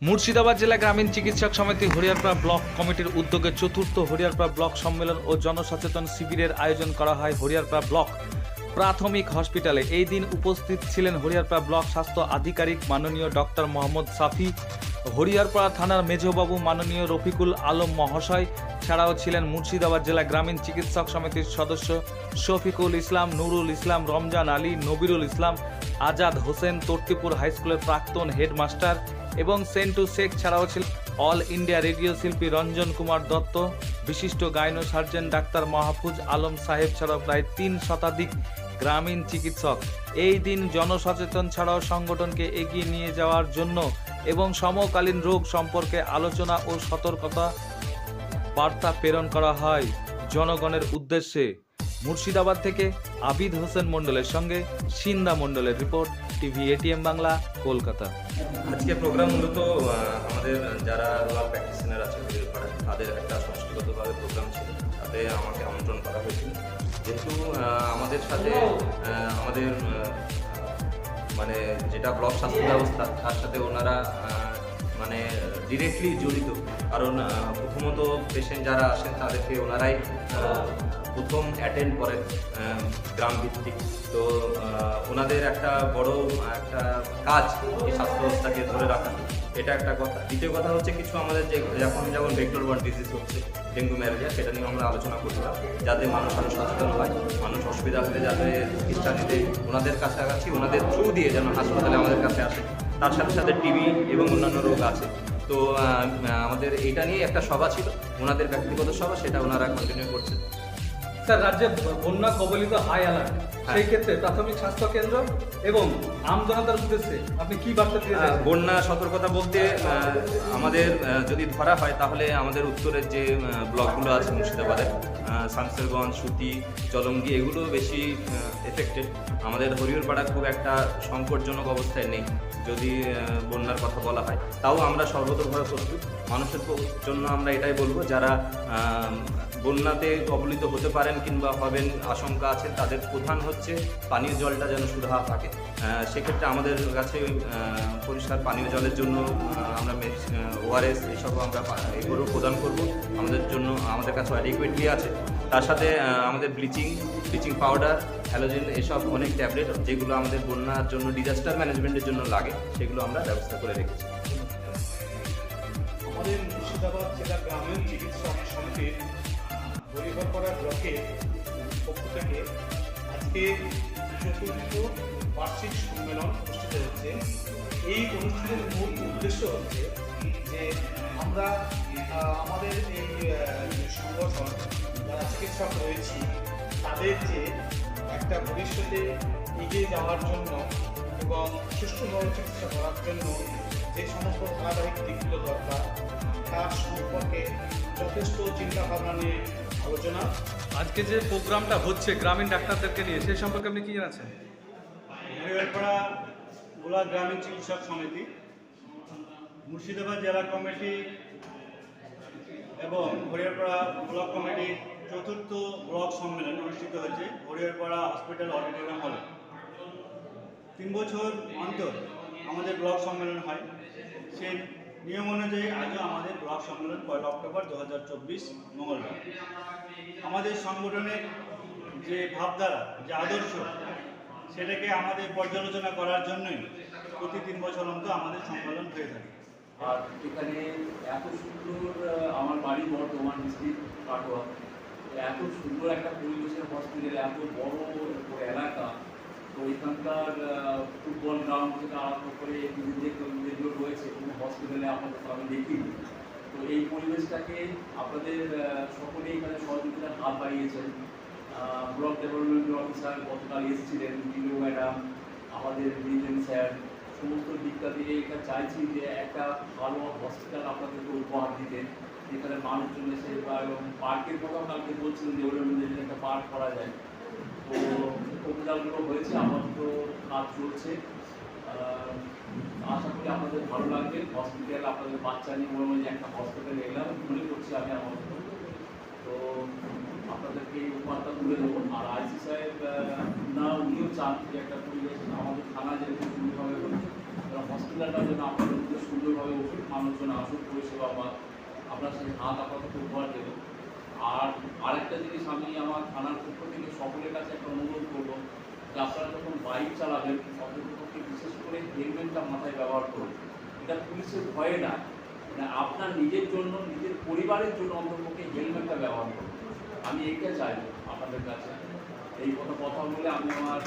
মুর্শিদাবাদ জেলা গ্রামীণ চিকিৎসক সমিতি হরিয়ারপাড়া ব্লক কমিটির উদ্যোগে চতুর্থ হরিয়ারপাড়া ব্লক সম্মেলন ও জনসচেতন শিবিরের আয়োজন করা হয় হরিয়ারপাড়া ব্লক প্রাথমিক হসপিটালে। এই দিন উপস্থিত ছিলেন হরিয়ারপাড়া ব্লক স্বাস্থ্য আধিকারিক মাননীয় ডক্টর মোহাম্মদ সাফি, হরিয়ারপাড়া থানার মেজবাবু মাননীয় রফিকুল আলম মহাশয়, ছাড়াও ছিলেন মুর্শিদাবাদ জেলা গ্রামীণ চিকিৎসক সমিতির সদস্য শফিকুল ইসলাম, নুরুল ইসলাম, রমজান আলী, নবিরুল ইসলাম, আজাদ হোসেন, তর্তিপুর হাইস্কুলের প্রাক্তন হেডমাস্টার এবং সেন্টু শেখ। ছাড়াও ছিল অল ইন্ডিয়া রেডিও শিল্পী রঞ্জন কুমার দত্ত, বিশিষ্ট gynae surgeon doctor Mahfuz Alam সাহেব, ছাড়াও প্রায় 3 শতাধিক গ্রামীণ চিকিৎসক। এই দিন জনসচেতন ছাড়াও সংগঠনকে এগিয়ে নিয়ে যাওয়ার জন্য এবং সমকালীন রোগ সম্পর্কে আলোচনা ও সতর্কতা বার্তা প্রেরণ করা হয় জনগণের উদ্দেশ্যে। মুর্শিদাবাদ থেকে আবিদ হোসেন মণ্ডলের সঙ্গে সিন্দা মণ্ডলের report, TV ATM Bangla, Kolkata. আজকে প্রোগ্রাম মূলত আমাদের যারা রুরাল প্র্যাকটিশনার আছে হরিয়ারপাড়ায় তাদের একটা সংস্কৃতভাবে প্রোগ্রাম ছিল, তাতে আমাকে আমন্ত্রণ করা হয়েছিল। যেহেতু আমাদের সাথে আমাদের মানে যেটা ব্লক স্বাস্থ্য ব্যবস্থা তার সাথে ওনারা মানে ডিরেক্টলি জড়িত, কারণ প্রথমত পেশেন্ট যারা আসেন তাদেরকে ওনারাই প্রথম অ্যাটেন্ড করেন গ্রাম ভিত্তিক। তো ওনাদের একটা বড় একটা কাজ এই স্বাস্থ্য ব্যবস্থাকে ধরে রাখা, এটা একটা কথা। দ্বিতীয় কথা হচ্ছে কিছু আমাদের যেমন ভেক্টর বর্ন ডিজিজ হচ্ছে ডেঙ্গু ম্যালেরিয়া, সেটা নিয়ে আমরা আলোচনা করছিলাম, যাতে মানুষ আরও সচেতন হয়, মানুষ অসুবিধা হলে যাতে চিকিৎসা নিতে ওনাদের কাছাকাছি ওনাদের থ্রু দিয়ে যেন হাসপাতালে আমাদের কাছে আসে। তার সাথে সাথে টিবি এবং অন্যান্য রোগ আছে। তো আমাদের এইটা নিয়ে একটা সভা ছিল, ওনাদের ব্যক্তিগত সভা, সেটা ওনারা কন্টিনিউ করছেন। স্যার, রাজ্যে বন্যা কবলিত হাই অ্যালার্ট, সেই ক্ষেত্রে প্রাথমিক স্বাস্থ্য কেন্দ্র এবং আমজনতার উদ্দেশ্যে আপনি কি বার্তা দিয়েছেন? বন্যা সতর্কতা বলতে আমাদের যদি ধরা হয় তাহলে আমাদের উত্তরের যে ব্লকগুলো আছে মুর্শিদাবাদের, শামসেরগঞ্জ, সুতি, জলঙ্গি, এগুলো বেশি এফেক্টেড। আমাদের হরিয়ারপাড়া খুব একটা সংকটজনক অবস্থায় নেই যদি বন্যার কথা বলা হয়। তাও আমরা সর্বতোভাবে প্রস্তুত। মানুষের জন্য আমরা এটাই বলবো, যারা বন্যাতে কবলিত হতে পারেন কিংবা হবেন আশঙ্কা আছে, তাদের প্রধান হচ্ছে পানীয় জলটা যেন শুধু থাকে। সেক্ষেত্রে আমাদের কাছে পরিষ্কার পানীয় জলের জন্য আমরা ওআরএস এসব আমরা এগুলো প্রদান করব, আমাদের কাছে অ্যাডিকুয়েটলি আছে। তার সাথে আমাদের ব্লিচিং পাউডার, হ্যালোজেন, এসব অনেক ট্যাবলেট যেগুলো আমাদের বন্যার জন্য ডিজাস্টার ম্যানেজমেন্টের জন্য লাগে, সেগুলো আমরা ব্যবস্থা করে রেখেছি। আমাদের মুর্শিদাবাদ জেলা গ্রামীণ চিকিৎসক সমিতির হরিয়ারপাড়া ব্লকের পক্ষ থেকে আজকে চতুর্থ বার্ষিক সম্মেলন অনুষ্ঠিত হচ্ছে। এই অনুষ্ঠানের মূল উদ্দেশ্য হচ্ছে যে আমরা আমাদের এই সংগঠন যারা চিকিৎসক রয়েছি তাদের যে একটা ভবিষ্যতে এগিয়ে যাওয়ার জন্য এবং সুষ্ঠুভাবে চিকিৎসা করার জন্য যে সমস্ত ধারাবাহিক দিকগুলো দরকার তার সম্পর্কে যথেষ্ট চিন্তাভাবনা নিয়ে আলোচনা। আজকে যে প্রোগ্রামটা হচ্ছে গ্রামীণ ডাক্তারদেরকে নিয়ে, সেই সম্পর্কে আপনি কি জানাচ্ছেন? হরিয়ারপাড়া ব্লক গ্রামীণ চিকিৎসক সমিতি, মুর্শিদাবাদ জেলা কমিটি এবং হরিয়ারপাড়া ব্লক কমিটির চতুর্থ ব্লক সম্মেলন অনুষ্ঠিত হয়েছে হরিয়ারপাড়া হসপিটাল অডিটোরিয়াম হলে। 3 বছর অন্তর আমাদের ব্লক সম্মেলন হয়। সেই নিয়ম অনুযায়ী আজও আমাদের ব্লক সম্মেলন 1 অক্টোবর 2024 মঙ্গলবার। আমাদের সংগঠনের যে ভাবধারা, যে আদর্শ, সেটাকে আমাদের পর্যালোচনা করার জন্যই প্রতি 3 বছর অন্তর আমাদের সম্মেলন হয়ে থাকে। আর এখানে এত সুন্দর, আমার বাড়ি বর্ধমান ডিস্ট্রিক্ট কাটোয়া, এত সুন্দর একটা পরিবেশের হসপিটাল, এত বড় এলাকা, তো এখানকার ফুটবল গ্রাউন্ড থেকে আরম্ভ করে যেগুলো রয়েছে কোনো হসপিটালে আপনাদের আমি দেখিনি। তো এই পরিবেশটাকে আপনাদের সকলেই এখানে সহযোগিতার হাত বাড়িয়েছেন। ব্লক ডেভেলপমেন্ট অফিসার গতকাল এসেছিলেন, বিলু ম্যাডাম, আমাদের রিজেন স্যার, সমস্ত দিকটা দিয়ে এটা চাইছি যে একটা ভালো হসপিটাল আপনাদেরকে উপহার দিতে, যেখানে মানুষজন এসে বা এবং পার্কের কথাও কালকে বলছিলেন যে ওদের মধ্যে একটা পার্ক করা যায়। তো প্রপোজালগুলো হয়েছে, আপাতত কাজ চলছে। আশা করি আপনাদের ভালো লাগবে। হসপিটাল আপনাদের বাচ্চা নিয়ে মনে হয় যে একটা হসপিটাল এলাম মনে করছি আমি আমার। তো আপনাদেরকে এই উপহারটা তুলে দেবো। আর আইসি সাহেব না, উনিও চান যে একটা পরিবেশ আমাদের থানা যেরকম সুন্দরভাবে হচ্ছে আপনার হসপিটালটা যেন আপনাদের মধ্যে সুন্দরভাবে উঠুক, মানুষজন আসুক, পরিষেবা বা আপনার সাথে হাত আপাতত উপহার দেব। আর আরেকটা জিনিস আমি আমার থানার পক্ষ থেকে সকলের কাছে একটা অনুরোধ করবো যে আপনারা যখন বাইক চালাবেন অন্ততপক্ষে বিশেষ করে হেলমেটটা মাথায় ব্যবহার করুন। এটা পুলিশের ভয়ে না, মানে আপনার নিজের জন্য, নিজের পরিবারের জন্য অন্ততপক্ষে হেলমেটটা ব্যবহার করুন। আমি এইটা চাইবো আপনাদের কাছে। এই কথা বলে আমি আমার